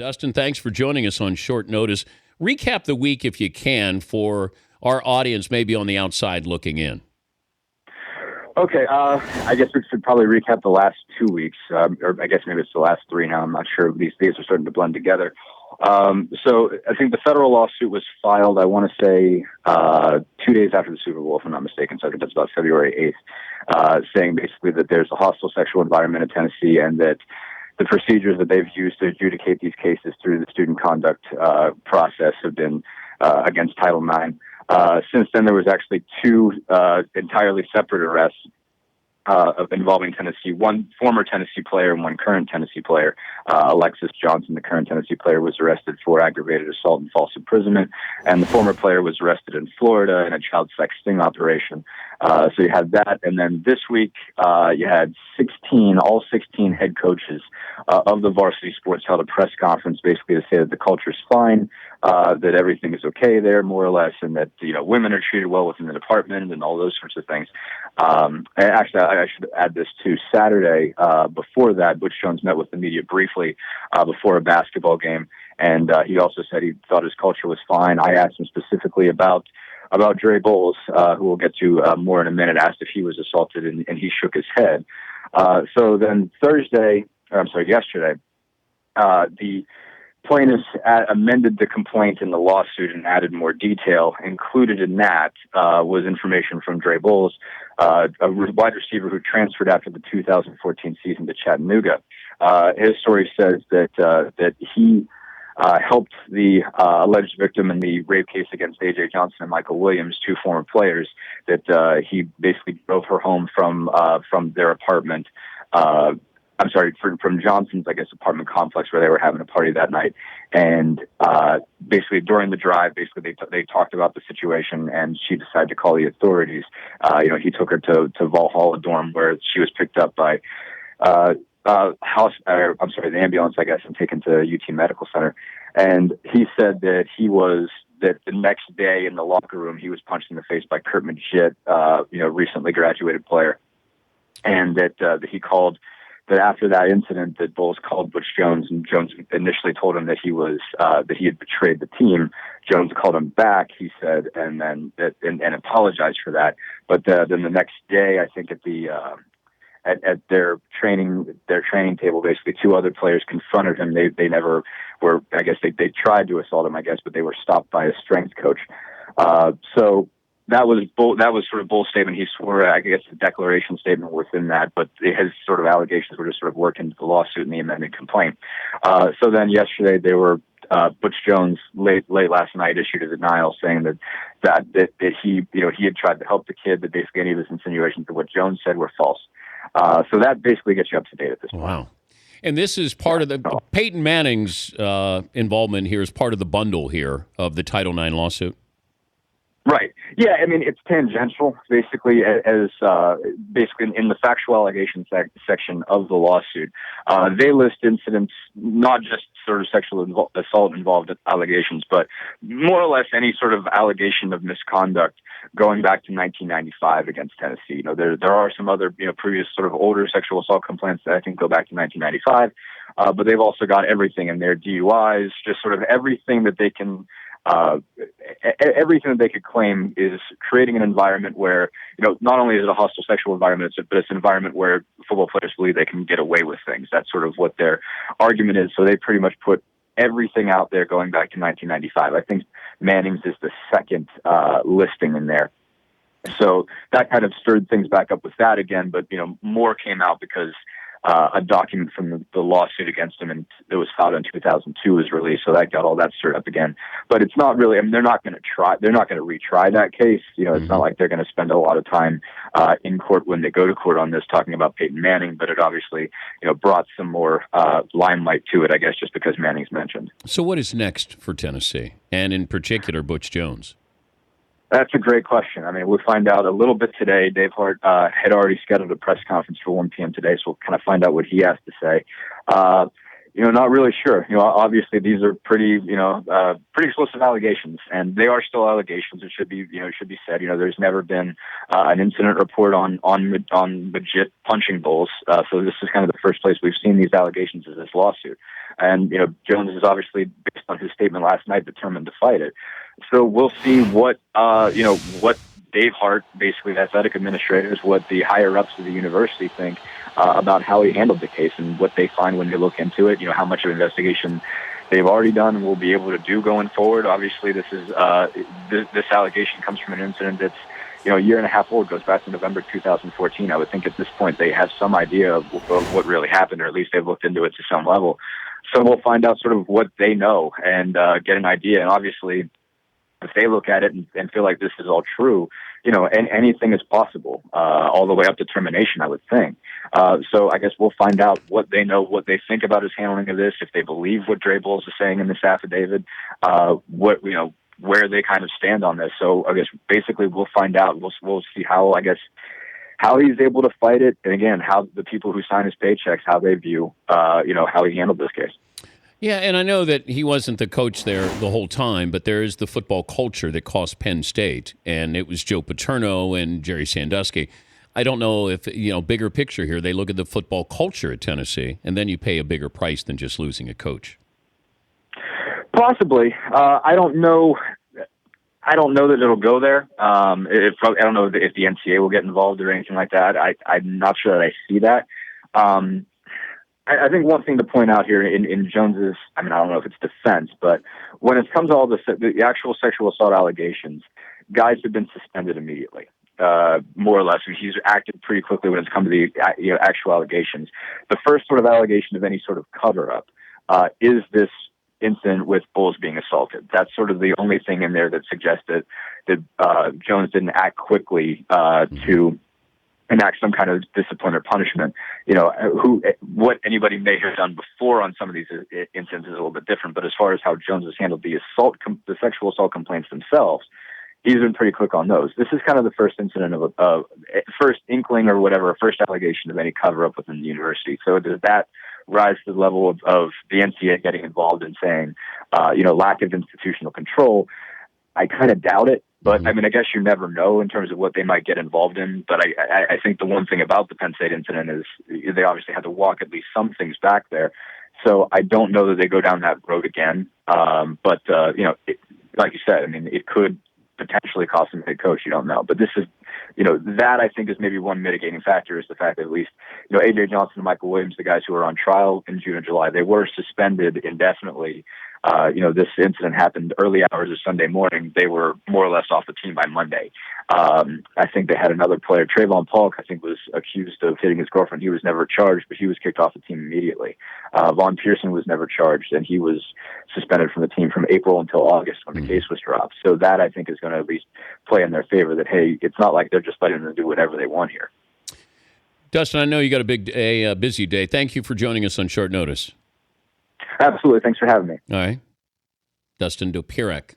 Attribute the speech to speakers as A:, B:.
A: Dustin, thanks for joining us on short notice. Recap the week, if you can, for our audience maybe on the outside looking in.
B: Okay, I guess we should probably recap the last 2 weeks, or I guess maybe it's the last 3 now. I'm not sure. These days are starting to blend together. So I think the federal lawsuit was filed, I want to say, 2 days after the Super Bowl, if I'm not mistaken. So I think that's about February 8th, saying basically that there's a hostile sexual environment in Tennessee and that the procedures that they've used to adjudicate these cases through the student conduct process have been against Title IX. Since then, there was actually 2 entirely separate arrests involving Tennessee, one former Tennessee player and one current Tennessee player. Alexis Johnson, the current Tennessee player, was arrested for aggravated assault and false imprisonment, and the former player was arrested in Florida in a child sex sting operation. So you had that, and then this week you had all 16 head coaches of the varsity sports held a press conference basically to say that the culture's fine, that everything is okay there, more or less, and that women are treated well within the department and all those sorts of things. And actually, I should add this too. Saturday, before that, Butch Jones met with the media briefly before a basketball game, and he also said he thought his culture was fine. I asked him specifically about Dre Bowles, who we'll get to more in a minute, asked if he was assaulted, and he shook his head. So then yesterday, the plaintiffs amended the complaint in the lawsuit and added more detail. Included in that was information from Dre Bowles, a wide receiver who transferred after the 2014 season to Chattanooga. His story says that he helped the alleged victim in the rape case against A.J. Johnson and Michael Williams, 2 former players, that he basically drove her home from their apartment. From Johnson's, I guess, apartment complex where they were having a party that night. And basically during the drive, they talked about the situation, and she decided to call the authorities. He took her to Valhalla dorm, where she was picked up by the ambulance, I guess, and taken to UT Medical Center. And he said that that the next day in the locker room, he was punched in the face by Kurt Magid, recently graduated player. And that he called, that after that incident, that Bowles called Butch Jones, and Jones initially told him that that he had betrayed the team. Jones called him back, he said, and then and apologized for that. But then the next day, I think at their training table, basically 2 other players confronted him. They never were, I guess they tried to assault him, I guess, but they were stopped by a strength coach. So that was sort of Bull's statement. He swore, I guess, a declaration statement within that, but his sort of allegations were just sort of worked into the lawsuit and the amended complaint. So then yesterday they were, Butch Jones late last night issued a denial saying that he had tried to help the kid, that basically any of his insinuations of what Jones said were false. So that basically gets you up to date at this point.
A: Wow. And this is part of Peyton Manning's involvement here is part of the bundle here of the Title IX lawsuit.
B: Right. Yeah. I mean, it's tangential, basically, as basically in the factual allegations section of the lawsuit. They list incidents, not just sort of sexual assault involved allegations, but more or less any sort of allegation of misconduct going back to 1995 against Tennessee. There are some other previous sort of older sexual assault complaints that I think go back to 1995, but they've also got everything in there: DUIs, just sort of everything that they can. Everything that they could claim is creating an environment where, not only is it a hostile sexual environment, but it's an environment where football players believe they can get away with things. That's sort of what their argument is. So they pretty much put everything out there going back to 1995. I think Manning's is the second listing in there. So that kind of stirred things back up with that again, but, more came out because a document from the lawsuit against him, and that was filed in 2002, was released, so that got all that stirred up again. But it's not really. I mean, they're not going to retry that case. It's not like they're going to spend a lot of time in court when they go to court on this, talking about Peyton Manning. But it obviously, brought some more limelight to it, I guess, just because Manning's mentioned.
A: So, what is next for Tennessee, and in particular, Butch Jones?
B: That's a great question. I mean, we'll find out a little bit today. Dave Hart had already scheduled a press conference for 1 p.m. today, so we'll kind of find out what he has to say. Not really sure. Obviously these are pretty explosive allegations, and they are still allegations. It should be said. There's never been an incident report on legit punching bowls. So this is kind of the first place we've seen these allegations is this lawsuit. And, Jones is obviously, based on his statement last night, determined to fight it. So we'll see what Dave Hart, basically the athletic administrators, what the higher ups of the university think about how he handled the case and what they find when they look into it. How much of an investigation they've already done and will be able to do going forward. Obviously, this allegation comes from an incident that's a year and a half old, goes back to November 2014. I would think at this point they have some idea of what really happened, or at least they've looked into it to some level. So we'll find out sort of what they know and get an idea. And obviously, if they look at it and feel like this is all true, and anything is possible, all the way up to termination, I would think. So I guess we'll find out what they know, what they think about his handling of this, if they believe what Dre Bowles is saying in this affidavit, where they kind of stand on this. So I guess basically we'll find out. We'll see how he's able to fight it, and again, how the people who sign his paychecks, how they view, how he handled this case.
A: Yeah, and I know that he wasn't the coach there the whole time, but there is the football culture that cost Penn State, and it was Joe Paterno and Jerry Sandusky. I don't know if, bigger picture here, they look at the football culture at Tennessee, and then you pay a bigger price than just losing a coach.
B: Possibly. I don't know. I don't know that it'll go there. I don't know if the NCAA will get involved or anything like that. I'm not sure that I see that. I think one thing to point out here in Jones's, I don't know if it's defense, but when it comes to all the actual sexual assault allegations, guys have been suspended immediately, more or less. He's acted pretty quickly when it's come to the actual allegations. The first sort of allegation of any sort of cover-up is this incident with Bowles being assaulted. That's sort of the only thing in there that suggests that Jones didn't act quickly to enact some kind of discipline or punishment. What anybody may have done before on some of these incidents is a little bit different. But as far as how Jones has handled the sexual assault complaints themselves, he's been pretty quick on those. This is kind of the first incident of first inkling or whatever, first allegation of any cover up within the university. So does that rise to the level of the NCAA getting involved and saying, lack of institutional control? I kind of doubt it. But, I guess you never know in terms of what they might get involved in. But I think the one thing about the Penn State incident is they obviously had to walk at least some things back there. So I don't know that they go down that road again. But like you said, it could potentially cost them a head coach. You don't know. But this is, that I think is maybe one mitigating factor is the fact that at least, A.J. Johnson and Michael Williams, the guys who were on trial in June and July, they were suspended indefinitely. This incident happened early hours of Sunday morning. They were more or less off the team by Monday. I think they had another player, Trayvon Polk, I think was accused of hitting his girlfriend. He was never charged, but he was kicked off the team immediately. Vaughn Pearson was never charged, and he was suspended from the team from April until August when the case was dropped. So that, I think, is going to at least play in their favor that, hey, it's not like they're just letting them do whatever they want here.
A: Dustin, I know you got a busy day. Thank you for joining us on short notice.
B: Absolutely. Thanks for having me.
A: All right. Dustin Dopirak.